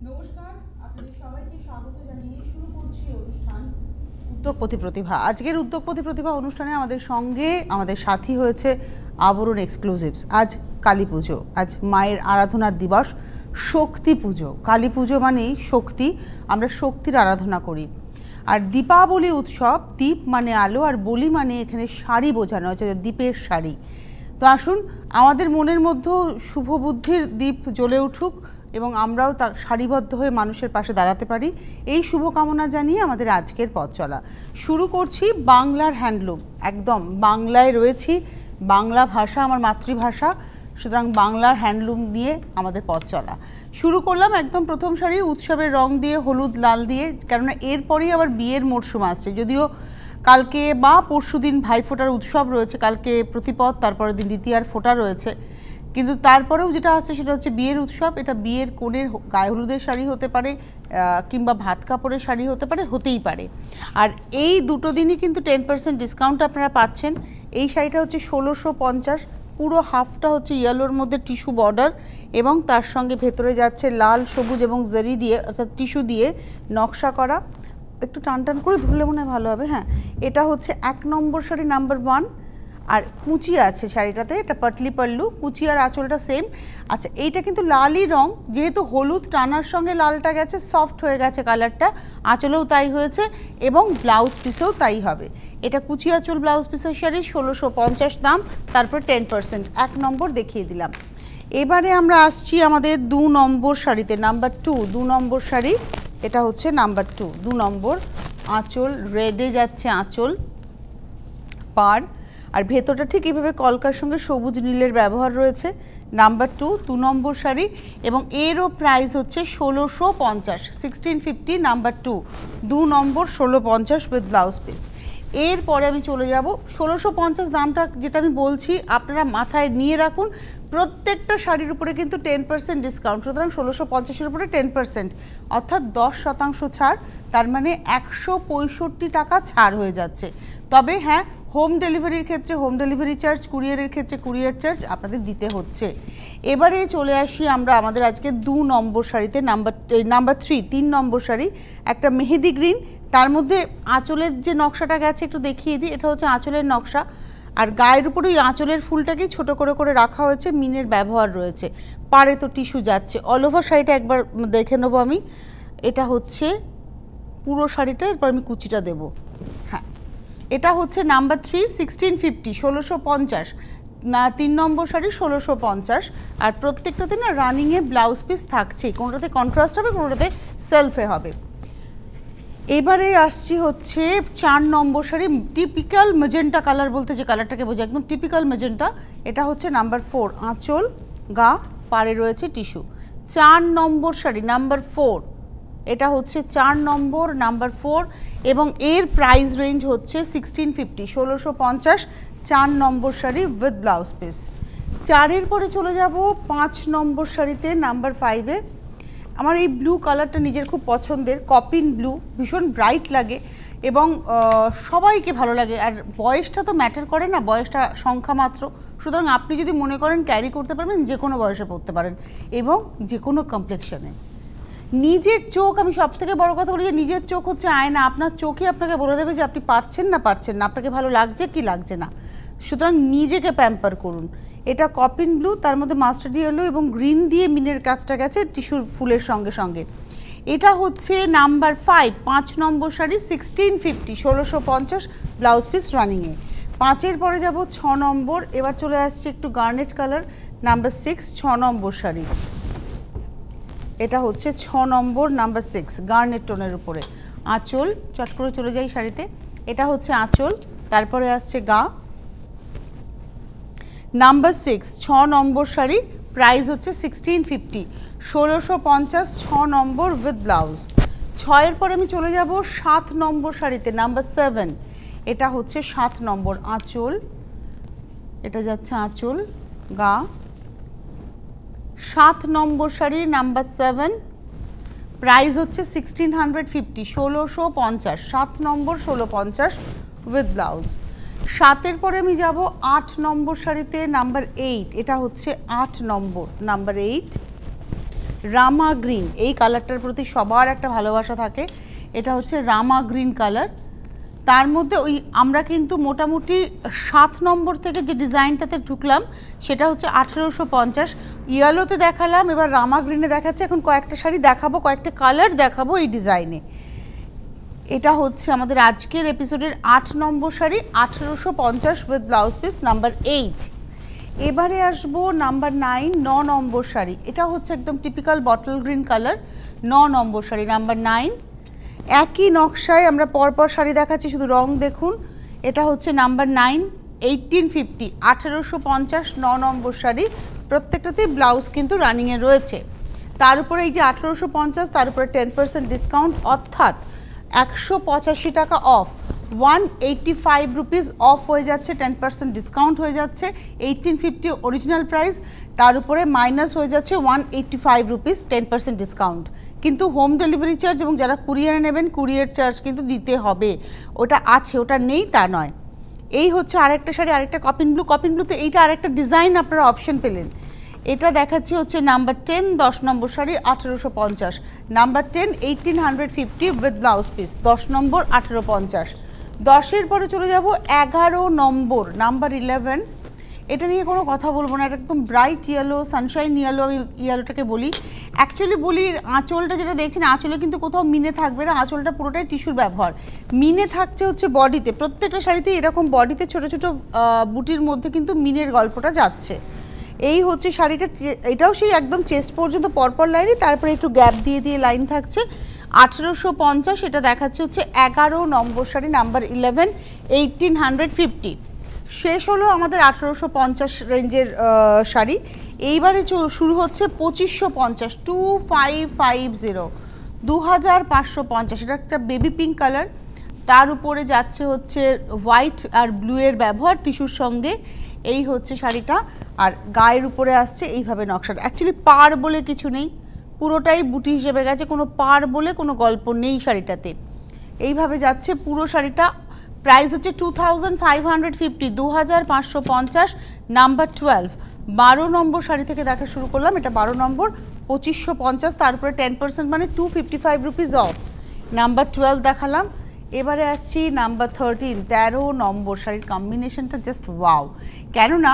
নমস্কার, আপনাদের সবাইকে স্বাগত জানিয়ে শুরু করছি অনুষ্ঠান উদ্যোগপতি প্রতিভা। আজকের উদ্যোগপতি প্রতিভা অনুষ্ঠানে আমাদের সঙ্গে আমাদের সাথী হয়েছে আবরণ এক্সক্লুসিভস। আজ কালী পুজো, আজ মায়ের আরাধনার দিবস, শক্তি পুজো। কালী পুজো মানেই শক্তি, আমরা শক্তির আরাধনা করি। আর দীপাবলি উৎসব, দীপ মানে আলো আর বলি মানে এখানে শাড়ি বোঝানো হচ্ছে, দীপের শাড়ি। তো আসুন আমাদের মনের মধ্যেও শুভ বুদ্ধির দীপ জ্বলে উঠুক এবং আমরাও তা সারিবদ্ধ হয়ে মানুষের পাশে দাঁড়াতে পারি, এই শুভকামনা জানিয়ে আমাদের আজকের পথ চলা শুরু করছি। বাংলার হ্যান্ডলুম, একদম বাংলায় রয়েছি, বাংলা ভাষা আমার মাতৃভাষা, সুতরাং বাংলার হ্যান্ডলুম দিয়ে আমাদের পথ চলা শুরু করলাম। একদম প্রথম সারি উৎসবের রং দিয়ে, হলুদ লাল দিয়ে, কেননা এরপরেই আবার বিয়ের মরশুম আসছে। যদিও কালকে বা পরশুদিন ভাইফোঁটার উৎসব রয়েছে, কালকে প্রতিপদ, তারপরের দিন দ্বিতীয়ার ফোঁটা রয়েছে, কিন্তু তারপরেও যেটা আসছে সেটা হচ্ছে বিয়ের উৎসব। এটা বিয়ের কোণের গায়ে হলুদের শাড়ি হতে পারে, কিংবা ভাত কাপড়ের শাড়ি হতে পারে, হতেই পারে। আর এই দুটো দিনই কিন্তু 10% ডিসকাউন্ট আপনারা পাচ্ছেন। এই শাড়িটা হচ্ছে 1650, পুরো হাফটা হচ্ছে ইয়েলোর মধ্যে টিস্যু বর্ডার এবং তার সঙ্গে ভেতরে যাচ্ছে লাল, সবুজ এবং জারি দিয়ে, অর্থাৎ টিস্যু দিয়ে নকশা করা। একটু টান টান করে ধরলে মনে হয় ভালো হবে। হ্যাঁ, এটা হচ্ছে 1 নম্বর শাড়ি, নাম্বার 1। আর কুচি আছে শাড়িটাতে, এটা পাটলি পাল্লু, কুচি আর আঁচলটা সেম। আচ্ছা, এইটা কিন্তু লালই রং, যেহেতু হলুদ টানার সঙ্গে লালটা গেছে, সফট হয়ে গেছে কালারটা, আঁচলেও তাই হয়েছে এবং ব্লাউজ পিসেও তাই হবে। এটা কুচি আঁচল ব্লাউজ পিসের শাড়ি, 1650 দাম, তারপর 10%। 1 নম্বর দেখিয়ে দিলাম। এবারে আমরা আসছি আমাদের 2 নম্বর শাড়িতে, নাম্বার 2, 2 নম্বর শাড়ি। এটা হচ্ছে নাম্বার 2, 2 নম্বর। আঁচল রেডে যাচ্ছে, আঁচল পাড়, আর ভেতরটা ঠিক এইভাবে কলকার সঙ্গে সবুজ নীলের ব্যবহার রয়েছে। নাম্বার 2, 2 নম্বর শাড়ি, এবং এরও প্রাইস হচ্ছে 1650, 1650, number 2, 2 number, 1650 with blouse piece. এরপরে আমি চলে যাব 1650 দামটা যেটা আমি বলছি আপনারা মাথায় নিয়ে রাখুন। প্রত্যেকটা শাড়ির উপরে কিন্তু 10% ডিসকাউন্ট, সুতরাং 1650-এর উপরে 10%, অর্থাৎ 10% ছাড়, তার মানে 165 টাকা ছাড় হয়ে যাচ্ছে। তবে হ্যাঁ, হোম ডেলিভারির ক্ষেত্রে হোম ডেলিভারি চার্জ, কুরিয়ারের ক্ষেত্রে কুরিয়ার চার্জ আপনাদের দিতে হচ্ছে। এবারে চলে আসি আমরা আমাদের আজকে 2 নম্বর শাড়িতে, নাম্বার 3, 3 নম্বর শাড়ি। একটা মেহেদি গ্রিন, তার মধ্যে আঁচলের যে নকশাটা গেছে একটু দেখিয়ে দিই। এটা হচ্ছে আঁচলের নকশা, আর গায়ের উপরে ওই আঁচলের ফুলটাকেই ছোট করে করে রাখা হয়েছে, মিনের ব্যবহার রয়েছে, পাড়ে তো টিস্যু যাচ্ছে। অল ওভার শাড়িটা একবার দেখে নেবো আমি। এটা হচ্ছে পুরো শাড়িটা, এরপর আমি কুচিটা দেবো। হ্যাঁ, এটা হচ্ছে নাম্বার 3, 1650, 1650 না, 3 নম্বর শাড়ি 1650। আর প্রত্যেকটাতে না রানিংয়ে ব্লাউজ পিস থাকছেই, কোনোটাতে কন্ট্রাস্ট হবে, কোনোটাতে সেলফে হবে। এবারে আসছি হচ্ছে 4 নম্বর শাড়ি, টিপিক্যাল ম্যাজেন্টা কালার বলতে যে কালারটাকে বোঝায়, একদম টিপিক্যাল ম্যাজেন্টা। এটা হচ্ছে নাম্বার 4, আঁচল, গা, পাড়ে রয়েছে টিস্যু। 4 নম্বর শাড়ি, নাম্বার 4, এটা হচ্ছে 4 নম্বর, নাম্বার 4, এবং এর প্রাইস রেঞ্জ হচ্ছে 1650, 1650, 4 নম্বর শাড়ি উইথ ব্লাউজ পিস। 4-এর পরে চলে যাব 5 নম্বর শাড়িতে, নাম্বার 5-এ। আমার এই ব্লু কালারটা নিজের খুব পছন্দের, কপিন ব্লু, ভীষণ ব্রাইট লাগে এবং সবাইকে ভালো লাগে। আর বয়সটা তো ম্যাটার করে না, বয়সটা সংখ্যা মাত্র, সুতরাং আপনি যদি মনে করেন ক্যারি করতে পারবেন, যে কোনো বয়সে পরতে পারেন এবং যে কোনো কমপ্লেক্সনে। নিজের চোখ, আমি সব থেকে বড় কথা বলি যে নিজের চোখ হচ্ছে আয়না, আপনার চোখই আপনাকে বলে দেবে যে আপনি পারছেন না পারছেন না, আপনাকে ভালো লাগছে কি লাগছে না, সুতরাং নিজেকে প্যাম্পার করুন। এটা কপিন ব্লু, তার মধ্যে মাস্টার্ড ইয়েলো এবং গ্রিন দিয়ে মিনের কাজটা গেছে টিস্যুর ফুলের সঙ্গে সঙ্গে। এটা হচ্ছে নাম্বার 5, 5 নম্বর শাড়ি, 1650, 1650, ব্লাউজ পিস রানিংয়ে। 5-এর পরে যাব 6 নম্বর। এবার চলে আসছে একটু গার্নেট কালার, নাম্বার 6, 6 নম্বর শাড়ি। এটা হচ্ছে 6 নম্বর, নাম্বার 6, গার্নেট টোনের উপরে। আঁচল, চট করে চলে যাই শাড়িতে। এটা হচ্ছে আঁচল, তারপরে আসছে গা। নাম্বার 6, 6 নম্বর শাড়ি, প্রাইস হচ্ছে 1650, 1650, 6 নম্বর উইথ ব্লাউজ। 6-এর পরে আমি চলে যাব 7 নম্বর শাড়িতে, নাম্বার 7। এটা হচ্ছে 7 নম্বর, আঁচল, এটা যাচ্ছে আঁচল, গা। 7 নম্বর শাড়ি, নাম্বার 7, প্রাইস হচ্ছে 1650, 1650, 7 নম্বর, 1650 উইথ ব্লাউজ। 7-এর পরে আমি যাব 8 নম্বর শাড়িতে, নাম্বার 8। এটা হচ্ছে 8 নম্বর, নাম্বার 8। রামা গ্রিন, এই কালারটার প্রতি সবার একটা ভালোবাসা থাকে। এটা হচ্ছে রামা গ্রিন কালার। তার মধ্যে ওই আমরা কিন্তু মোটামুটি 7 নম্বর থেকে যে ডিজাইনটাতে ঢুকলাম সেটা হচ্ছে 1850। ইয়েলোতে দেখালাম, এবার রামা গ্রিনে দেখাচ্ছে। এখন কয়েকটা শাড়ি দেখাবো, কয়েকটা কালার দেখাবো এই ডিজাইনে। এটা হচ্ছে আমাদের আজকের এপিসোডের 8 নম্বর sari, 1850 with blouse piece, number 8। এবারে আসবো নাম্বার 9, 9 নম্বর শাড়ি। এটা হচ্ছে একদম টিপিক্যাল বটল গ্রিন কালার, 9 নম্বর শাড়ি, নাম্বার 9। একই নকশায় আমরা পরপর শাড়ি দেখাচ্ছি, শুধু রং দেখুন। এটা হচ্ছে নাম্বার 9, 1850, 1850, 9 নম্বর শাড়ি। প্রত্যেকটাতেই ব্লাউজ কিন্তু রানিংয়ে রয়েছে। তার উপরে এই যে 1850, তার উপরে 10% ডিসকাউন্ট, অর্থাৎ 185 টাকা অফ, 185 রুপিস অফ হয়ে যাচ্ছে, 10% ডিসকাউন্ট হয়ে যাচ্ছে। 1850 অরিজিনাল প্রাইস, তার উপরে মাইনাস হয়ে যাচ্ছে 185 রুপিস, 10% ডিসকাউন্ট। কিন্তু হোম ডেলিভারি চার্জ এবং যারা কুরিয়ারে নেবেন কুরিয়ার চার্জ কিন্তু দিতে হবে, ওটা আছে, ওটা নেই তা নয়। এই হচ্ছে আরেকটা শাড়ি, আরেকটা কপিন ব্লু। কপিন ব্লুতে এইটা আরেকটা ডিজাইন আপনারা অপশন পেলেন। এটা দেখাচ্ছি হচ্ছে number 10, 10 number sari, 1850, number 10, 1850 with blouse piece, 10 নম্বর, 1850। 10-এর পরে চলে যাব 11 নম্বর, নাম্বার 11। এটা নিয়ে কোনো কথা বলবো না, এটা একদম ব্রাইট ইয়েলো, সানশাইন ইয়েলো, আমি ইয়েলোটাকে বলি। অ্যাকচুয়ালি বলি আঁচলটা যেটা দেখছেন, আঁচলে কিন্তু কোথাও মিনে থাকবে না, আঁচলটা পুরোটাই টিস্যুর ব্যবহার। মিনে থাকছে হচ্ছে বডিতে, প্রত্যেকটা শাড়িতে এরকম বডিতে ছোট ছোট বুটির মধ্যে কিন্তু মিনের গল্পটা যাচ্ছে। এই হচ্ছে শাড়িটা, এটাও সেই একদম চেস্ট পর্যন্ত পরপর লাইনই, তারপরে একটু গ্যাপ দিয়ে দিয়ে লাইন থাকছে। 1850, এটা দেখাচ্ছে হচ্ছে 11 নম্বর শাড়ি, নাম্বার 11, 1850। শেষ হলো আমাদের 1850 রেঞ্জের শাড়ি। এইবারে শুরু হচ্ছে 2550, 2550, 2550। এটা একটা বেবি পিঙ্ক কালার, তার উপরে যাচ্ছে হচ্ছে হোয়াইট আর ব্লু এর ব্যবহার টিস্যুর সঙ্গে। এই হচ্ছে শাড়িটা, আর গায়ের উপরে আসছে এইভাবে নকশাটা। অ্যাকচুয়ালি পাড় বলে কিছু নেই, পুরোটাই বুটি হিসেবে গেছে, কোনো পাড় বলে কোনো গল্প নেই শাড়িটাতে। এইভাবে যাচ্ছে পুরো শাড়িটা। প্রাইস হচ্ছে 2550, 2550, নাম্বার 12। 12 নম্বর শাড়ি থেকে দেখা শুরু করলাম, এটা 12 নম্বর, 2550, তারপরে 10% মানে 255 রুপিস অফ, নাম্বার 12 দেখালাম। এবারে আসছি নাম্বার 13, 13 নম্বর শাড়ির। কম্বিনেশনটা জাস্ট ওয়াও, কেননা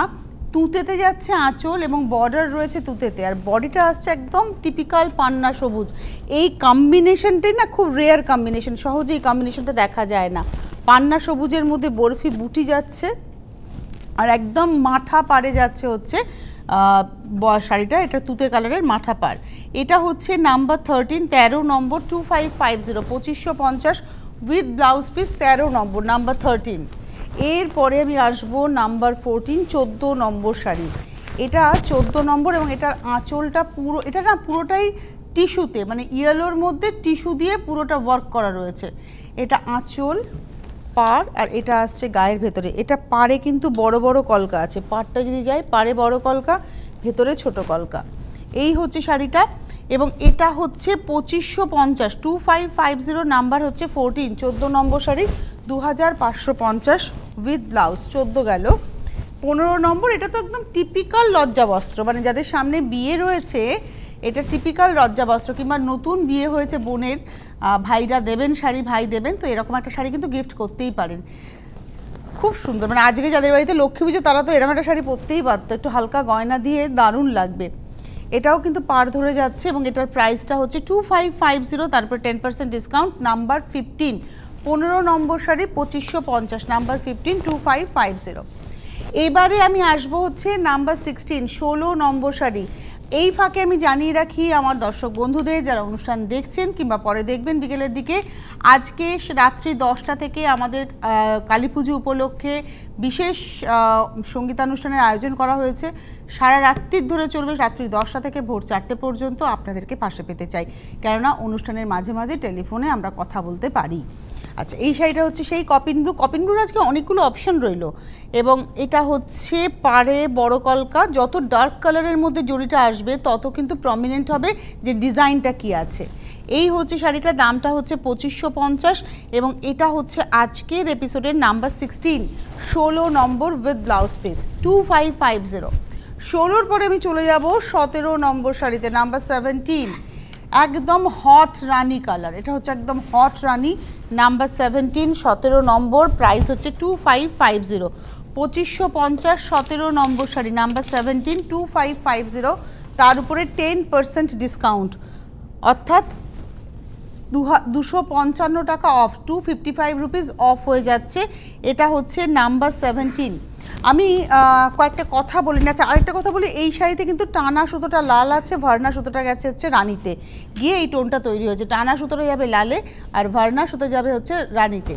তুঁতেতে যাচ্ছে আঁচল এবং বর্ডার রয়েছে তুঁতেতে, আর বডিটা আসছে একদম টিপিক্যাল পান্না সবুজ। এই কম্বিনেশনটাই না খুব রেয়ার কম্বিনেশন, সহজে এই কম্বিনেশনটা দেখা যায় না। পান্না সবুজের মধ্যে বরফি বুটি যাচ্ছে, আর একদম মাথা পাড়ে যাচ্ছে হচ্ছে শাড়িটা, এটা তুতে কালারের মাথা পাড়। এটা হচ্ছে number 13, 13 number, 2550, 2550 with blouse piece, 13 number, number 13। এরপরে আমি আসবো নাম্বার 14, 14 নম্বর শাড়ি। এটা 14 নম্বর, এবং এটার আঁচলটা পুরো, এটা না পুরোটাই টিস্যুতে, মানে ইয়েলোর মধ্যে টিস্যু দিয়ে পুরোটা ওয়ার্ক করা রয়েছে। এটা আঁচল, পাড়, আর এটা আসছে গায়ের ভেতরে। এটা পাড়ে কিন্তু বড় বড় কলকা আছে, পাড়টা যদি যায় পাড়ে বড় কলকা, ভেতরে ছোট কলকা। এই হচ্ছে শাড়িটা, এবং এটা হচ্ছে 2550, 2550, নাম্বার হচ্ছে 14, 14 নম্বর শাড়ি, 2550 উইথ ব্লাউজ। 14 গেল। 15 নম্বর, এটা তো একদম টিপিক্যাল লজ্জা বস্ত্র, মানে যাদের সামনে বিয়ে রয়েছে এটা টিপিক্যাল লজ্জা বস্ত্র, কিংবা নতুন বিয়ে হয়েছে বোনের, ভাইরা দেবেন শাড়ি, ভাই দেবেন, তো এরকম একটা শাড়ি কিন্তু গিফট করতেই পারেন। খুব সুন্দর, মানে আজকে যাদের বাড়িতে লক্ষ্মী পুজো তারা তো এরকম একটা শাড়ি পরতেই পারত, একটু হালকা গয়না দিয়ে দারুণ লাগবে। এটাও কিন্তু পাড় ধরে যাচ্ছে, এবং এটার প্রাইসটা হচ্ছে 2550, তারপর 10% ডিসকাউন্ট, নাম্বার 15, 15 নম্বর শাড়ি, 2550, নাম্বার 15, 2550। এবারে আমি আসবো হচ্ছে নাম্বার 16, 16 নম্বর শাড়ি। এই ফাঁকে আমি জানিয়ে রাখি আমার দর্শক বন্ধুদের, যারা অনুষ্ঠান দেখছেন কিংবা পরে দেখবেন বিকেলের দিকে, আজকে রাত্রি 10টা থেকে আমাদের কালী পুজো উপলক্ষে বিশেষ সঙ্গীতানুষ্ঠানের আয়োজন করা হয়েছে। সারা রাত্রির ধরে চলবে, রাত্রি 10টা থেকে ভোর 4টে পর্যন্ত। আপনাদেরকে পাশে পেতে চাই, কেননা অনুষ্ঠানের মাঝে মাঝে টেলিফোনে আমরা কথা বলতে পারি। আচ্ছা, এই শাড়িটা হচ্ছে সেই কপিন ব্লু। কপিন ব্লুর আজকে অনেকগুলো অপশন রইল, এবং এটা হচ্ছে পাড়ে বড় কলকা। যত ডার্ক কালারের মধ্যে জড়িটা আসবে তত কিন্তু প্রমিনেন্ট হবে যে ডিজাইনটা কি আছে। এই হচ্ছে শাড়িটার দামটা হচ্ছে 2550, এবং এটা হচ্ছে আজকের এপিসোডের নাম্বার 16, 16 নম্বর উইথ ব্লাউজ পিস, 2550। 16-র পরে আমি চলে যাব 17 নম্বর শাড়িতে, নাম্বার 17, একদম হট রানি কালার। এটা হচ্ছে একদম হট রানি, নাম্বার 17, 17 নম্বর, প্রাইস হচ্ছে 2550, 2550, 17 নম্বর শাড়ি, নাম্বার 17, 2550, তার উপরে 10% ডিসকাউন্ট, অর্থাৎ 255 টাকা অফ, 255 রুপিস অফ হয়ে যাচ্ছে। এটা হচ্ছে নাম্বার 17। আমি কয়েকটা কথা বলি না, আরেকটা কথা বলি, এই শাড়িতে কিন্তু টানা সুতোটা লাল আছে, ভার্না সুতোটা গেছে হচ্ছে রানিতে, গিয়ে এই টোনটা তৈরি হয়েছে। টানা সুতোটা যাবে লালে আর ভার্না সুতো যাবে হচ্ছে রানিতে।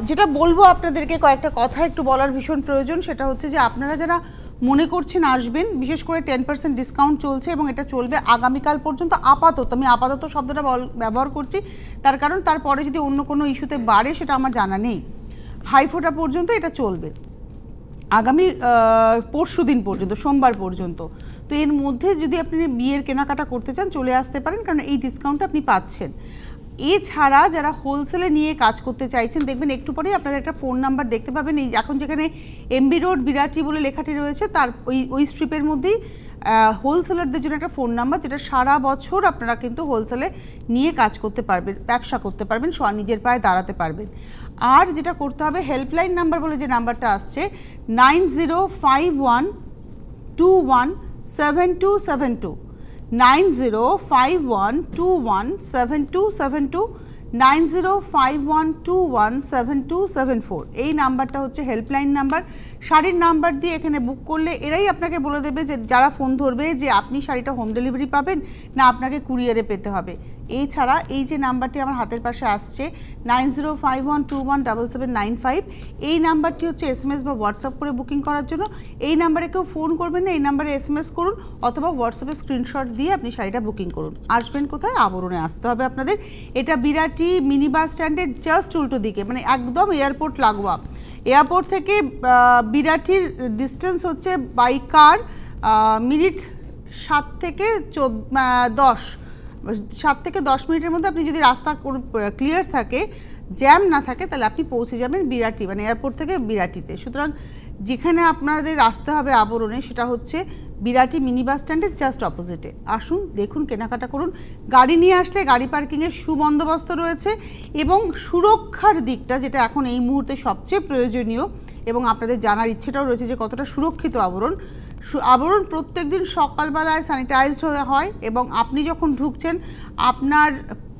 যেটা বলবো আপনাদেরকে, কয়েকটা কথা একটু বলার ভীষণ প্রয়োজন, সেটা হচ্ছে যে আপনারা যারা মনে করছেন আসবেন, বিশেষ করে 10% ডিসকাউন্ট চলছে এবং এটা চলবে আগামীকাল পর্যন্ত আপাতত। আমি আপাতত শব্দটা ব্যবহার করছি তার কারণ তারপরে যদি অন্য কোনো ইস্যুতে বাড়ে সেটা আমার জানা নেই। ভাইফোঁটা পর্যন্ত এটা চলবে, আগামী পরশু দিন পর্যন্ত, সোমবার পর্যন্ত। তো এর মধ্যে যদি আপনি বিয়ের কেনাকাটা করতে চান চলে আসতে পারেন, কারণ এই ডিসকাউন্টটা আপনি পাচ্ছেন। এছাড়া যারা হোলসেলে নিয়ে কাজ করতে চাইছেন, দেখবেন একটু পরেই আপনাদের একটা ফোন নাম্বার দেখতে পাবেন, এই এখন যেখানে এমবি রোড বিরাটি বলে লেখাটি রয়েছে তার ওই স্ট্রিপের মধ্যেই হোলসেলারদের জন্য একটা ফোন নাম্বার, যেটা সারা বছর আপনারা কিন্তু হোলসেলে নিয়ে কাজ করতে পারবেন, ব্যবসা করতে পারবেন, নিজের পায়ে দাঁড়াতে পারবেন। আর যেটা করতে হবে, হেল্পলাইন নাম্বার বলে যে নাম্বারটা আসছে 9051217272, 9051217272, 9051217274, এই নাম্বারটা হচ্ছে হেল্পলাইন নাম্বার। শাড়ির নাম্বার দিয়ে এখানে বুক করলে এরাই আপনাকে বলে দেবে যে, যারা ফোন ধরবে, যে আপনি শাড়িটা হোম ডেলিভারি পাবেন না আপনাকে কুরিয়ারে পেতে হবে। এছাড়া এই যে নাম্বারটি আমার হাতের পাশে আসছে 9051217795, এই নাম্বারটি হচ্ছে SMS বা হোয়াটসঅ্যাপ করে বুকিং করার জন্য। এই নাম্বারে কেউ ফোন করবেন না, এই নাম্বারে SMS করুন অথবা হোয়াটসঅ্যাপে স্ক্রিনশট দিয়ে আপনি শাড়িটা বুকিং করুন। আসবেন কোথায়? আবরণে আসতে হবে আপনাদের। এটা বিরাটি মিনি বাস স্ট্যান্ডের জাস্ট উল্টো দিকে, মানে একদম এয়ারপোর্ট লাগোয়া। এয়ারপোর্ট থেকে বিরাটির ডিস্টেন্স হচ্ছে বাই কার মিনিট 7 থেকে 10 মিনিটের মধ্যে। আপনি যদি রাস্তা ক্লিয়ার থাকে, জ্যাম না থাকে, তাহলে আপনি পৌঁছে যাবেন বিরাটি, মানে এয়ারপোর্ট থেকে বিরাটিতে। সুতরাং যেখানে আপনাদের আসতে হবে আবরণে, সেটা হচ্ছে বিরাটি মিনি বাস স্ট্যান্ডের জাস্ট অপোজিটে। আসুন, দেখুন, কেনাকাটা করুন। গাড়ি নিয়ে আসলে গাড়ি পার্কিংয়ের সুবন্দোবস্ত রয়েছে এবং সুরক্ষার দিকটা, যেটা এখন এই মুহূর্তে সবচেয়ে প্রয়োজনীয় এবং আপনাদের জানার ইচ্ছেটাও রয়েছে যে কতটা সুরক্ষিত আবরণ। আবরণ প্রত্যেক দিন সকালবেলায় স্যানিটাইজড হয় এবং আপনি যখন ঢুকছেন আপনার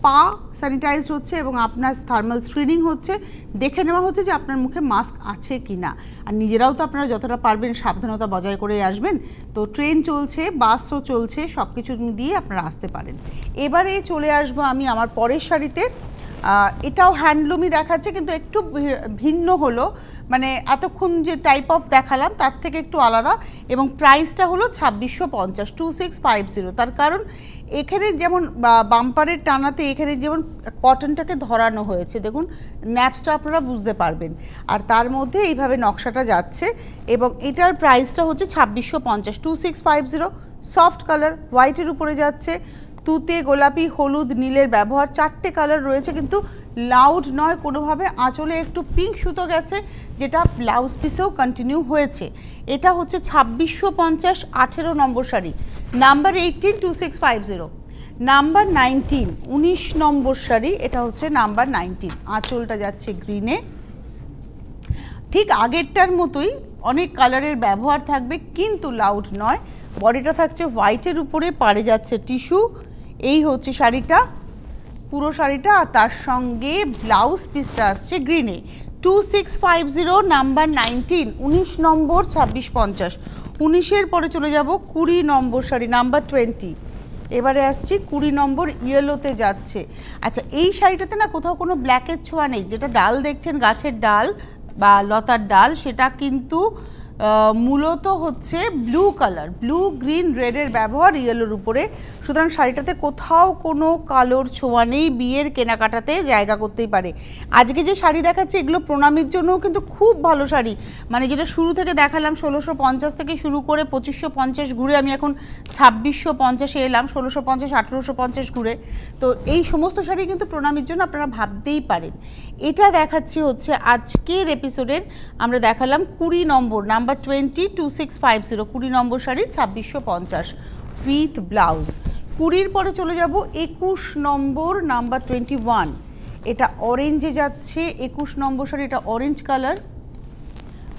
পা স্যানিটাইজড হচ্ছে এবং আপনার থার্মাল স্ক্রিনিং হচ্ছে, দেখে নেওয়া হচ্ছে যে আপনার মুখে মাস্ক আছে কি না। আর নিজেরাও তো আপনারা যতটা পারবেন সাবধানতা বজায় করে আসবেন। তো ট্রেন চলছে, বাসও চলছে, সব কিছু দিয়ে আপনারা আসতে পারেন। এবারে চলে আসবো আমি আমার পরের শাড়িতে। এটাও হ্যান্ডলুমই দেখাচ্ছে, কিন্তু একটু ভিন্ন হলো, মানে এতক্ষণ যে টাইপ অফ দেখালাম তার থেকে একটু আলাদা, এবং প্রাইসটা হলো 2650, 2650। তার কারণ এখানে যেমন বাম্পারের টানাতে এখানে যেমন কটনটাকে ধরানো হয়েছে, দেখুন ন্যাপসটা আপনারা বুঝতে পারবেন, আর তার মধ্যে এইভাবে নকশাটা যাচ্ছে, এবং এটার প্রাইসটা হচ্ছে 2650, 2650। সফট কালার, হোয়াইটের উপরে যাচ্ছে, তুতে, গোলাপি, হলুদ, নীলের ব্যবহার, 4টে কালার রয়েছে, কিন্তু লাউড নয় কোনোভাবে। আঁচলে একটু পিঙ্ক সুতো গেছে, যেটা ব্লাউজ পিসেও কন্টিনিউ হয়েছে। এটা হচ্ছে 2650, 18 নম্বর শাড়ি, নাম্বার 18, 2650। নাম্বার 19, 19 নম্বর শাড়ি, এটা হচ্ছে নাম্বার 19। আঁচলটা যাচ্ছে গ্রিনে, ঠিক আগেরটার মতোই অনেক কালারের ব্যবহার থাকবে, কিন্তু লাউড নয়। বডিটা থাকছে হোয়াইটের উপরে, পাড়ে যাচ্ছে টিস্যু। এই হচ্ছে শাড়িটা, পুরো শাড়িটা, আর তার সঙ্গে ব্লাউজ পিসটা আসছে গ্রিনে। 2650, নাম্বার 19, 19 নম্বর, 2650। 19-এর পরে চলে যাব 20 নম্বর শাড়ি, নাম্বার 20। এবারে আসছি 20 নম্বর, ইয়েলোতে যাচ্ছে। আচ্ছা, এই শাড়িটাতে না কোথাও কোনো ব্ল্যাকের ছোঁয়া নেই। যেটা ডাল দেখছেন, গাছের ডাল বা লতার ডাল, সেটা কিন্তু মূলত হচ্ছে ব্লু কালার, ব্লু, গ্রিন, রেডের ব্যবহার ইয়েলোর উপরে। সুতরাং শাড়িটাতে কোথাও কোনো কালোর ছোঁয়া নেই, বিয়ের কেনাকাটাতে জায়গা করতেই পারে। আজকে যে শাড়ি দেখাচ্ছে এগুলো প্রণামীর জন্যও কিন্তু খুব ভালো শাড়ি, মানে যেটা শুরু থেকে দেখালাম 1650 থেকে শুরু করে 2550 ঘুরে আমি এখন 2650-এ এলাম, 1650, 1850 ঘুরে। তো এই সমস্ত শাড়ি কিন্তু প্রণামীর জন্য আপনারা ভাবতেই পারেন। এটা দেখাচ্ছি হচ্ছে আজকের এপিসোডের, আমরা দেখালাম 20 নম্বর, নাম্বার নাম্বার 20 2650 20 নম্বর শাড়ি 2650 উইথ ব্লাউজ। 20-র পরে চলে যাব 21 নম্বর নাম্বার 21, এটা অরেঞ্জে যাচ্ছে। 21 নম্বর শাড়ি, এটা অরেঞ্জ কালার,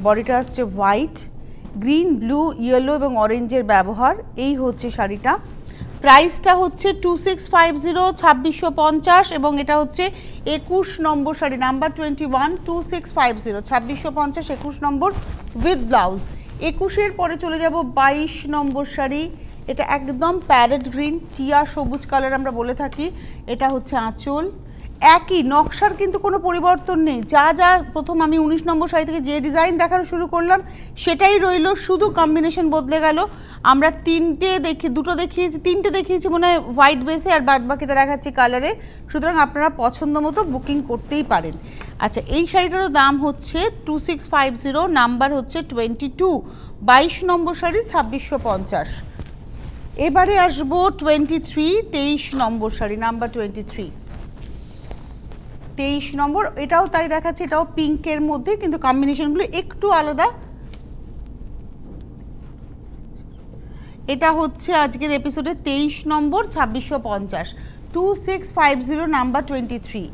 বডিটা আসছে হোয়াইট, গ্রিন ব্লু ইয়েলো এবং অরেঞ্জের ব্যবহার। এই হচ্ছে শাড়িটা, প্রাইসটা হচ্ছে 2650 2650 এবং এটা হচ্ছে 21 নম্বর শাড়ি নাম্বার 21 2650 2650 21 নম্বর উইথ ব্লাউজ। 21-এর পরে চলে যাব 22 নম্বর শাড়ি, এটা একদম প্যারেট গ্রিন টিয়া সবুজ কালার আমরা বলে থাকি। এটা হচ্ছে আঁচল, একই নকশার কিন্তু কোনো পরিবর্তন নেই। যা যা প্রথম আমি 19 নম্বর শাড়ি থেকে যে ডিজাইন দেখানো শুরু করলাম সেটাই রইল, শুধু কম্বিনেশন বদলে গেল। আমরা দুটো দেখিয়েছি, তিনটে দেখিয়েছি মনে হয় হোয়াইট বেসে, আর বাদ বাকিটা দেখাচ্ছি কালারে। সুতরাং আপনারা পছন্দ মতো বুকিং করতেই পারেন। আচ্ছা, এই শাড়িটারও দাম হচ্ছে 2650, নাম্বার হচ্ছে 22, 22 নম্বর শাড়ি 2650। এবারে আসবো 23 নম্বর শাড়ি নাম্বার 23 নম্বর, এটাও তাই দেখাচ্ছে, এটাও পিঙ্কের মধ্যে কিন্তু কম্বিনেশনগুলো একটু আলাদা। এটা হচ্ছে আজকের এপিসোডে 23 নম্বর 2650 2650 নাম্বার 23।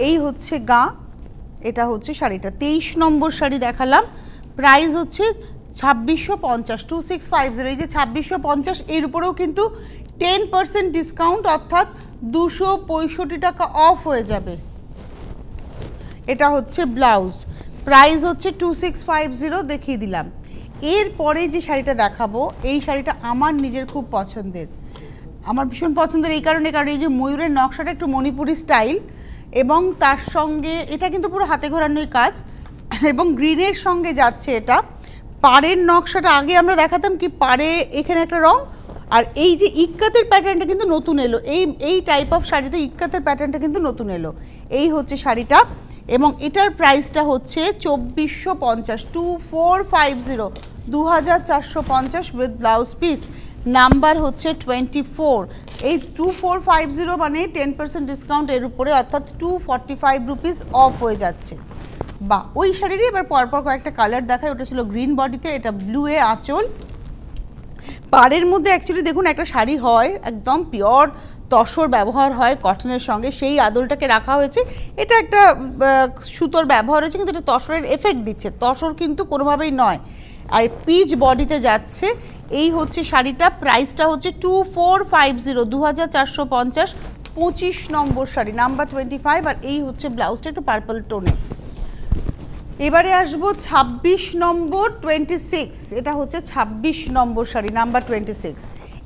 এই হচ্ছে গা, এটা হচ্ছে শাড়িটা। 23 নম্বর শাড়ি দেখালাম, প্রাইস হচ্ছে 2650 2650। এই যে 2650, এর উপরেও কিন্তু 10% ডিসকাউন্ট, অর্থাৎ 265 টাকা অফ হয়ে যাবে। এটা হচ্ছে ব্লাউজ, প্রাইস হচ্ছে 2650 দেখিয়ে দিলাম। এরপরে যে শাড়িটা দেখাবো, এই শাড়িটা আমার নিজের খুব পছন্দের, আমার ভীষণ পছন্দের এই কারণে, কারণ এই যে ময়ূরের নকশাটা একটু মণিপুরি স্টাইল, এবং তার সঙ্গে এটা কিন্তু পুরো হাতে ঘোরানোই কাজ, এবং গ্রিনের সঙ্গে যাচ্ছে এটা। পাড়ের নকশাটা আগে আমরা দেখাতাম কি পাড়ে এখানে একটা রং, আর এই যে ইক্কাতের প্যাটার্নটা কিন্তু নতুন এলো, এই টাইপ অফ শাড়িতে ইক্কাতের প্যাটার্নটা কিন্তু নতুন এলো। এই হচ্ছে শাড়িটা, এবং এটার প্রাইসটা হচ্ছে 2450 2450 2450 উইথ ব্লাউজ পিস, নাম্বার হচ্ছে 24। এই 2450 মানে 10% ডিসকাউন্ট এর উপরে, অর্থাৎ 245 রুপিস অফ হয়ে যাচ্ছে। বা ওই শাড়িরই এবার পরপর কয়েকটা কালার দেখায়। ওটা ছিল গ্রিন বডিতে, এটা ব্লুয়ে আঁচল। পাড়ের মধ্যে অ্যাকচুয়ালি দেখুন একটা শাড়ি হয় একদম পিওর তসর ব্যবহার হয় কটনের সঙ্গে, সেই আদলটাকে রাখা হয়েছে। এটা একটা সুতোর ব্যবহার হয়েছে, কিন্তু এটা তসরের এফেক্ট দিচ্ছে, তসর কিন্তু কোনোভাবেই নয়। আর পিচ বডিতে যাচ্ছে। এই হচ্ছে শাড়িটা, প্রাইসটা হচ্ছে 2450 2450 25 নম্বর শাড়ি নাম্বার 25। আর এই হচ্ছে ব্লাউজটা একটু পার্পল টোনে। এবারে আসবো 26 নম্বর 26, এটা হচ্ছে 26 নম্বর শাড়ি নাম্বার 26।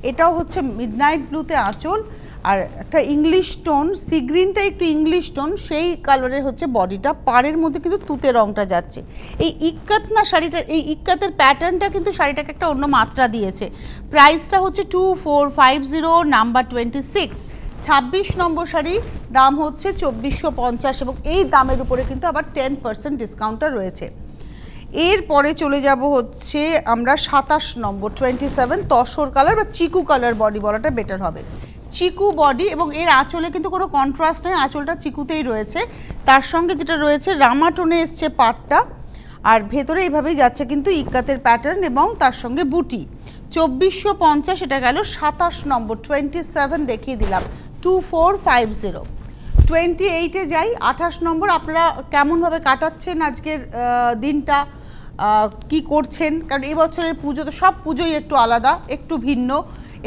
এটাও হচ্ছে মিডনাইট ব্লুতে আঁচল, আর একটা ইংলিশ টোন, সি গ্রিনটা একটু ইংলিশ টোন, সেই কালারের হচ্ছে বডিটা। পাড়ের মধ্যে কিন্তু তুতে রংটা যাচ্ছে। এই ইক্কাত না শাড়িটার, এই ইক্কাতের প্যাটার্নটা কিন্তু শাড়িটাকে একটা অন্য মাত্রা দিয়েছে। প্রাইসটা হচ্ছে 2450 নাম্বার 26। 26 নম্বর শাড়ি, দাম হচ্ছে 2450, এবং এই দামের উপরে কিন্তু আবার 10% ডিসকাউন্টটা রয়েছে। এরপরে চলে যাব হচ্ছে আমরা 27 নম্বর 27, তসর কালার বা চিকু কালার বডি বলাটা বেটার হবে। চিকু বডি, এবং এর আঁচলে কিন্তু কোনো কন্ট্রাস্ট নেই, আঁচলটা চিকুতেই রয়েছে। তার সঙ্গে যেটা রয়েছে রামাটোনে এসছে পাটটা, আর ভেতরে এইভাবেই যাচ্ছে কিন্তু ইক্কাতের প্যাটার্ন, এবং তার সঙ্গে বুটি। 2450, এটা গেল 27 নম্বর 27 দেখিয়ে দিলাম 2450। 28-এ যাই, 28 নম্বর। আপনারা কেমনভাবে কাটাচ্ছেন আজকের দিনটা, কি করছেন? কারণ এবছরের পুজো তো, সব পুজোই একটু আলাদা, একটু ভিন্ন।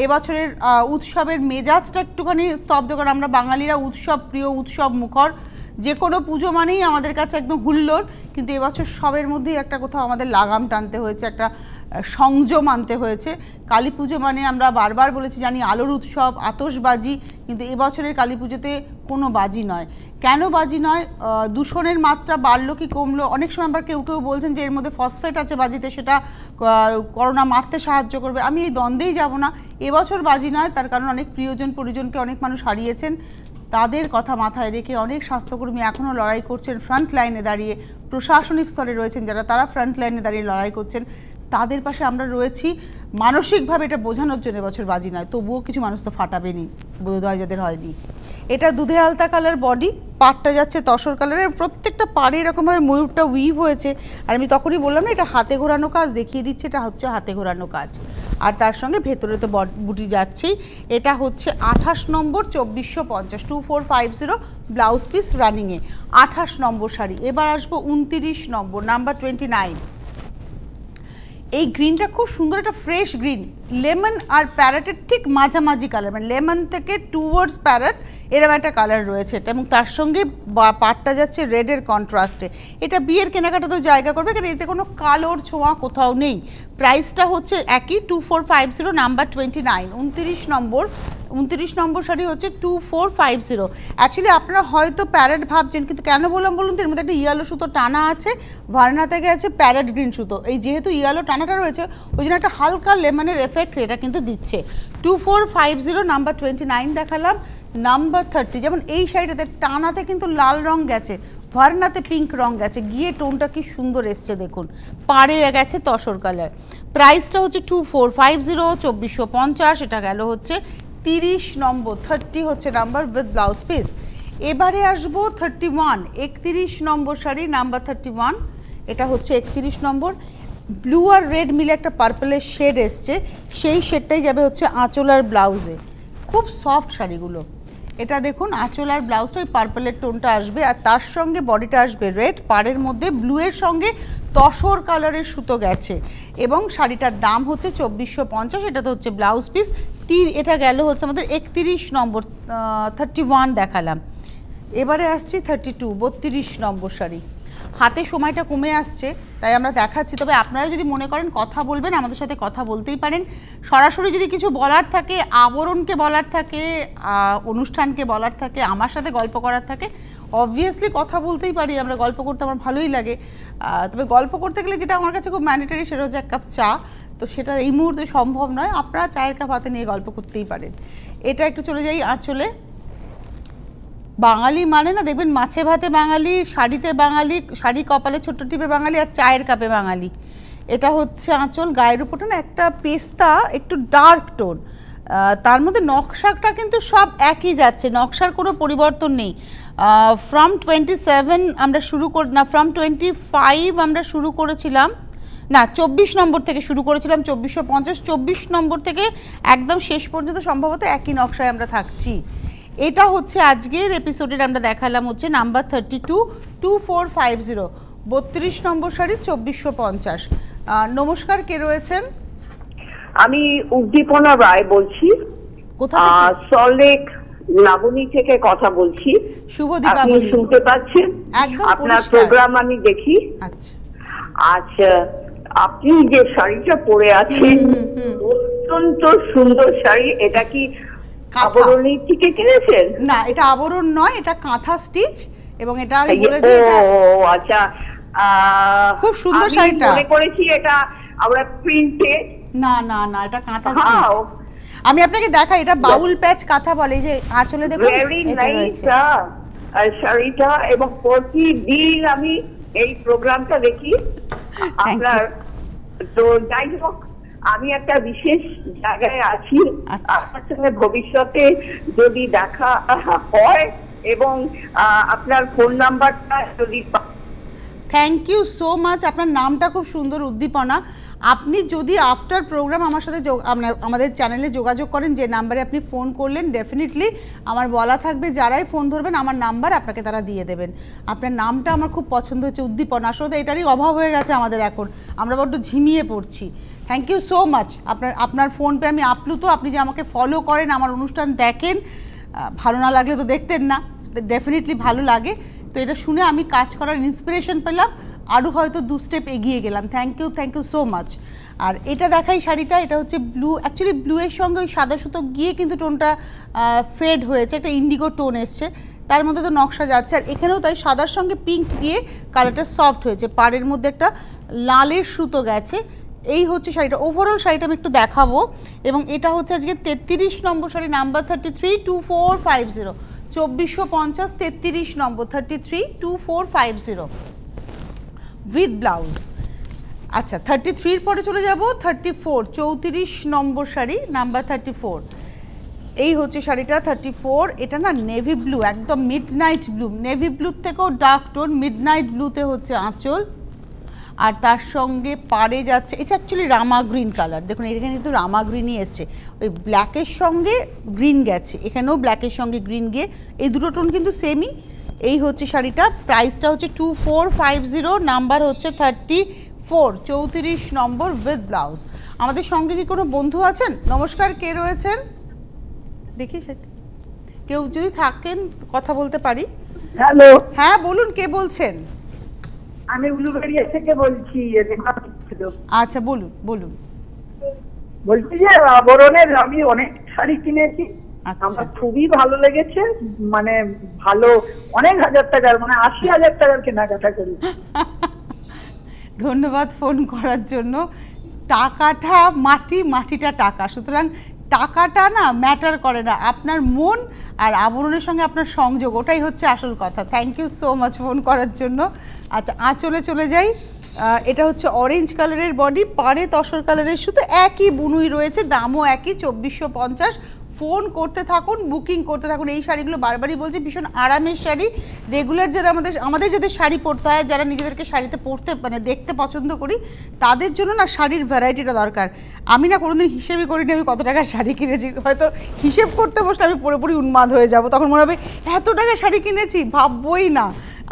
এবছরের উৎসবের মেজাজটা একটুখানি স্তব্ধ, কারণ আমরা বাঙালিরা উৎসব প্রিয়, উৎসব মুখর। যে কোনো পুজো মানেই আমাদের কাছে একদম হুল্লোড়, কিন্তু এবছর সবের মধ্যেই একটা কোথাও আমাদের লাগাম টানতে হয়েছে, একটা সংযম আনতে হয়েছে। কালী পুজো মানে আমরা বারবার বলেছি জানি আলোর উৎসব, আতশবাজি, কিন্তু এবছরের কালী পুজোতে কোনো বাজি নয়। কেন বাজি নয়? দূষণের মাত্রা বাড়লো কি কমলো? অনেক সময় আমরা কেউ বলছেন যে এর মধ্যে ফসফেট আছে বাজিতে, সেটা করোনা মারতে সাহায্য করবে। আমি এই দ্বন্দ্বেই যাব না। এবছর বাজি নয়, তার কারণ অনেক প্রিয়জন পরিজনকে অনেক মানুষ হারিয়েছেন। তাদের কথা মাথায় রেখে অনেক স্বাস্থ্যকর্মী এখনও লড়াই করছেন, ফ্রন্ট লাইনে দাঁড়িয়ে। প্রশাসনিক স্তরে রয়েছেন যারা, তারা ফ্রন্ট লাইনে দাঁড়িয়ে লড়াই করছেন। তাদের পাশে আমরা রয়েছি মানসিকভাবে। এটা বোঝানোর জন্য এবছর বাজি নয়, তবুও কিছু মানুষ তো ফাটাবেনি, বোধহয় যাদের হয়নি। এটা দুধে আলতা কালার বডি, পাড়টা যাচ্ছে তসর কালারের, প্রত্যেকটা পাড়ে এরকমভাবে ময়ূরটা উইভ হয়েছে। আর আমি তখনই বললাম না এটা হাতে ঘোরানো কাজ, দেখিয়ে দিচ্ছে এটা হচ্ছে হাতে ঘোরানো কাজ। আর তার সঙ্গে ভেতরে তো বুটি যাচ্ছেই। এটা হচ্ছে 28 নম্বর 2450 2450 ব্লাউজ পিস রানিংয়ে 28 নম্বর শাড়ি। এবার আসবো 29 নম্বর নাম্বার 29। এই গ্রিনটা খুব সুন্দর, একটা ফ্রেশ গ্রিন, লেমন আর প্যারেটের ঠিক মাঝামাঝি কালার, মানে লেমন থেকে টুয়ার্ডস প্যারেট এরকম একটা কালার রয়েছে এটা, এবং তার সঙ্গে পাটটা যাচ্ছে রেডের কন্ট্রাস্টে। এটা বিয়ের কেনাকাটাতেও জায়গা করবে, কারণ এতে কোনো কালোর ছোঁয়া কোথাও নেই। প্রাইসটা হচ্ছে একই 2450 নাম্বার 29। 29 নম্বর শাড়ি হচ্ছে 2450। অ্যাকচুয়ালি আপনারা হয়তো প্যারেট ভাবছেন, কিন্তু কেন বললাম বলুন তো, এর মধ্যে একটা ইয়েলো সুতো টানা আছে, ভার্না থেকে আছে প্যারেট গ্রিন সুতো। এই যেহেতু ইয়েলো টানাটা রয়েছে ওই জন্য একটা হালকা লেমনের এফেক্ট এটা কিন্তু দিচ্ছে। 2450 নাম্বার 29 দেখালাম। নাম্বার 30, যেমন এই শাড়িটাতে টানাতে কিন্তু লাল রং গেছে, ভার্নাতে পিঙ্ক রং গেছে, গিয়ে টোনটা কি সুন্দর এসছে দেখুন, পাড়ে গেছে তসর কালার। প্রাইসটা হচ্ছে 2450 2450। এটা গেল হচ্ছে 30 নম্বর, 30 হচ্ছে নাম্বার উইথ ব্লাউজ পিস। এবারে আসবো 31, 31 নম্বর শাড়ি নাম্বার 31। এটা হচ্ছে 31 নম্বর। ব্লু আর রেড মিলে একটা পার্পলের শেড এসছে, সেই শেডটাই যাবে হচ্ছে আঁচল আর ব্লাউজে। খুব সফট শাড়িগুলো। এটা দেখুন আঁচল আর ব্লাউজটা ওই পার্পলের টোনটা আসবে, আর তার সঙ্গে বডিটা আসবে রেড, পাড়ের মধ্যে ব্লুয়ের সঙ্গে তসর কালারের সুতো গেছে, এবং শাড়িটার দাম হচ্ছে 2450। এটা তো হচ্ছে ব্লাউজ পিস। এটা গেল হচ্ছে আমাদের 31 নম্বর, 31 দেখালাম। এবারে আসছি 32, 32 নম্বর শাড়ি। হাতে সময়টা কমে আসছে তাই আমরা দেখাচ্ছি, তবে আপনারা যদি মনে করেন কথা বলবেন আমাদের সাথে কথা বলতেই পারেন। সরাসরি যদি কিছু বলার থাকে, আবরণকে বলার থাকে, অনুষ্ঠানকে বলার থাকে, আমার সাথে গল্প করার থাকে, অবভিয়াসলি কথা বলতেই পারি আমরা, গল্প করতে আমার ভালোই লাগে। তবে গল্প করতে গেলে যেটা আমার কাছে খুব ম্যান্ডেটরি সেটা হচ্ছে 1 কাপ চা, তো সেটা এই মুহূর্তে সম্ভব নয়। আপনারা চায়ের কাপ হাতে নিয়ে গল্প করতেই পারেন। এটা একটু চলে যাই আঁচলে। বাঙালি মানে না দেখবেন মাছে ভাতে বাঙালি, শাড়িতে বাঙালি, শাড়ি কপালে ছোট্ট টিপে বাঙালি, আর চায়ের কাপে বাঙালি। এটা হচ্ছে আঁচল, গায়ের উপরটা না একটা পেস্তা একটু ডার্ক টোন, তার মধ্যে নকশাটা কিন্তু সব একই যাচ্ছে, নকশার কোনো পরিবর্তন নেই। ফ্রম 27 আমরা শুরু না ফ্রম 25 আমরা শুরু করেছিলাম, না 24 নম্বর থেকে শুরু করেছিলাম 2450, 24 নম্বর থেকে একদম শেষ পর্যন্ত সম্ভবত একই নকশায় আমরা থাকছি। এটা হচ্ছে আজকের এপিসোডের আমরা দেখালাম হচ্ছে নাম্বার 32, 2450, 32 নম্বর শাড়ি 2450। নমস্কার, কে রয়েছেন? আমি উদ্দীপনা রায় বলছি, কোথা থেকে? সল্টলেক লাবণী থেকে কথা বলছি। শুভ দীপাবলি। আপনি শুনতে পাচ্ছেন? একদম আপনার প্রোগ্রাম আমি দেখি। আচ্ছা আচ্ছা, আপনি যে শাড়িটা পরে আছেন অত্যন্ত সুন্দর শাড়ি। এটা কি আবরণী থেকে কিনেছেন? না, এটা আবরণ নয়, এটা কাঁথা স্টিচ, এবং এটা আমি বলে দিই এটা। ও আচ্ছা, খুব সুন্দর শাড়িটা। আমি মনে করেছি এটা আমরা প্রিন্টে। না না না, এটা কাঁথা স্টিচ। আমি আপনাকে দেখাই, এটা বাউল প্যাচ কাঁথা বলে। এই যে আঁচলে দেখুন ভেরি নাইস শাড়িটা, এবং প্রতিদিন আমি এই প্রোগ্রামটা দেখি আপনার। তো যাই হোক, আমি একটা বিশেষ জায়গায় আছি, আপনার সঙ্গে ভবিষ্যতে যদি দেখা হয়, এবং আপনার ফোন নাম্বারটা যদি। Thank you so much. আপনার নামটা খুব সুন্দর, উদ্দীপনা। আপনি যদি আফটার প্রোগ্রাম আমার সাথে আমাদের চ্যানেলে যোগাযোগ করেন, যে নাম্বারে আপনি ফোন করলেন, ডেফিনেটলি আমার বলা থাকবে যারাই ফোন ধরবেন আমার নাম্বার আপনাকে তারা দিয়ে দেবেন। আপনার নামটা আমার খুব পছন্দ হচ্ছে, উদ্দীপনা। আসলে এটারই অভাব হয়ে গেছে আমাদের এখন, আমরা বড্ড ঝিমিয়ে পড়ছি। Thank you so much. আপনার ফোন পে আমি আপ্লুত। আপনি যে আমাকে ফলো করেন, আমার অনুষ্ঠান দেখেন, ভালো না লাগলে তো দেখতেন না, ডেফিনেটলি ভালো লাগে। তো এটা শুনে আমি কাজ করার ইন্সপিরেশন পেলাম, আরও হয়তো 2 স্টেপ এগিয়ে গেলাম। Thank you so much. আর এটা দেখাই শাড়িটা, এটা হচ্ছে ব্লু। অ্যাকচুয়ালি ব্লুয়ের সঙ্গে ওই সাদা সুতো গিয়ে কিন্তু টোনটা ফেড হয়েছে, একটা ইন্ডিগো টোন এসছে, তার মধ্যে তো নকশা যাচ্ছে। আর এখানেও তাই সাদার সঙ্গে পিঙ্ক গিয়ে কালারটা সফট হয়েছে, পাড়ের মধ্যে একটা লালের সুতো গেছে। এই হচ্ছে শাড়িটা। ওভারঅল শাড়িটা আমি একটু দেখাবো। এবং এটা হচ্ছে আজকে 33 নম্বর শাড়ি নাম্বার 33, 2450, 2450, 33 নম্বর 33, 2450 উইথ ব্লাউজ। আচ্ছা, 33 পরে চলে যাব 34, 34 নম্বর শাড়ি নাম্বার 34। এই হচ্ছে শাড়িটা 34, এটা না নেভি ব্লু, একদম মিডনাইট ব্লু, নেভি ব্লুর থেকেও ডার্ক টোন, মিডনাইট ব্লুতে হচ্ছে আঁচল, আর তার সঙ্গে পাড়ে যাচ্ছে, এটা অ্যাকচুয়ালি রামা গ্রিন কালার, দেখুন এখানে কিন্তু রামা গ্রিনই এসছে, ওই ব্ল্যাকের সঙ্গে গ্রিন গেছে, এখানেও ব্ল্যাকের সঙ্গে গ্রিন গিয়ে এই দুটো টোন কিন্তু সেমই। এই হচ্ছে শাড়িটা, প্রাইসটা হচ্ছে 2450, নাম্বার হচ্ছে 34, 34 নম্বর উইথ ব্লাউজ। আমাদের সঙ্গে কি কোনো বন্ধু আছেন? নমস্কার, কে রয়েছেন দেখি, সেটা কেউ যদি থাকেন কথা বলতে পারি। হ্যালো, হ্যাঁ বলুন, কে বলছেন? আমি উলুবেড়িয়া থেকে বলছি। আচ্ছা বলুন বলুন। বলছি যে আবরণের আমি অনেক শাড়ি কিনেছি, আচ্ছা। আমার খুবই ভালো লেগেছে, মানে ভালো, অনেক হাজার টাকার, মানে 80,000 টাকার কেনাকাটা করি। ধন্যবাদ ফোন করার জন্য। টাকাটা মাটি, মাটিটা টাকা, সুতরাং টাকাটা না ম্যাটার করে না, আপনার মন আর আবরণের সঙ্গে আপনার সংযোগ, ওটাই হচ্ছে আসল কথা। Thank you so much phone করার জন্য। আচ্ছা আঁচলে চলে যাই। এটা হচ্ছে অরেঞ্জ কালারের বডি, পাড়ে তসর কালারের, শুধু একই বুনুই রয়েছে, দামও একই 2450। ফোন করতে থাকুন, বুকিং করতে থাকুন। এই শাড়িগুলো বারবারই বলছি ভীষণ আরামের শাড়ি, রেগুলার যারা আমাদের যাদের শাড়ি পরতে হয়, যারা নিজেদেরকে শাড়িতে পরতে মানে দেখতে পছন্দ করি, তাদের জন্য না শাড়ির ভ্যারাইটিটা দরকার। আমি না কোনোদিন হিসেবই করিনি আমি কত টাকার শাড়ি কিনেছি, হয়তো হিসেব করতে বসলে আমি পুরোপুরি উন্মাদ হয়ে যাব, তখন মনে হবে এত টাকার শাড়ি কিনেছি, ভাববই না।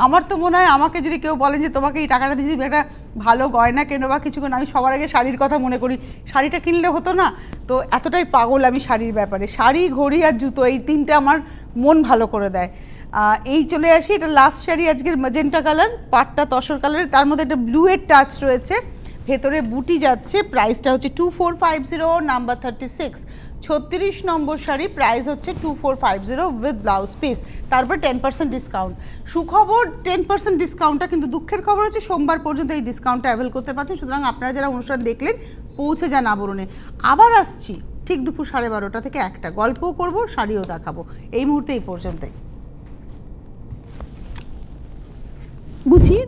আমার তো মনে হয় আমাকে যদি কেউ বলেন যে তোমাকে এই টাকাটা দিয়েছি একটা ভালো গয়না কেনো বা কিছু কেনো, আমি সবার আগে শাড়ির কথা মনে করি, শাড়িটা কিনলে হতো না। তো এতটাই পাগল আমি শাড়ির ব্যাপারে, শাড়ি, ঘড়ি আর জুতো, এই তিনটা আমার মন ভালো করে দেয়। এই চলে আসি, এটা লাস্ট শাড়ি আজকের, ম্যাজেন্টা কালার, পাটটা তসর কালারের, তার মধ্যে একটা ব্লুয়ের টাচ রয়েছে, ভেতরে বুটি যাচ্ছে, প্রাইসটা হচ্ছে 2450, নাম্বার 36, 36 নম্বর শাড়ি, প্রাইস হচ্ছে 2450 উইথ ব্লাউজ পিস, তারপর 10% ডিসকাউন্ট। সুখবর 10% ডিসকাউন্টটা, কিন্তু দুঃখের খবর হচ্ছে সোমবার পর্যন্ত এই ডিসকাউন্টটা অ্যাভেল করতে পারছেন, সুতরাং আপনারা যারা অনুষ্ঠান দেখলেন পৌঁছে যান আবরণে। আবার আসছি ঠিক দুপুর 12:30 থেকে 1টা, গল্পও করবো, শাড়িও দেখাবো। এই মুহূর্তে এই পর্যন্তই, বুঝিয়ে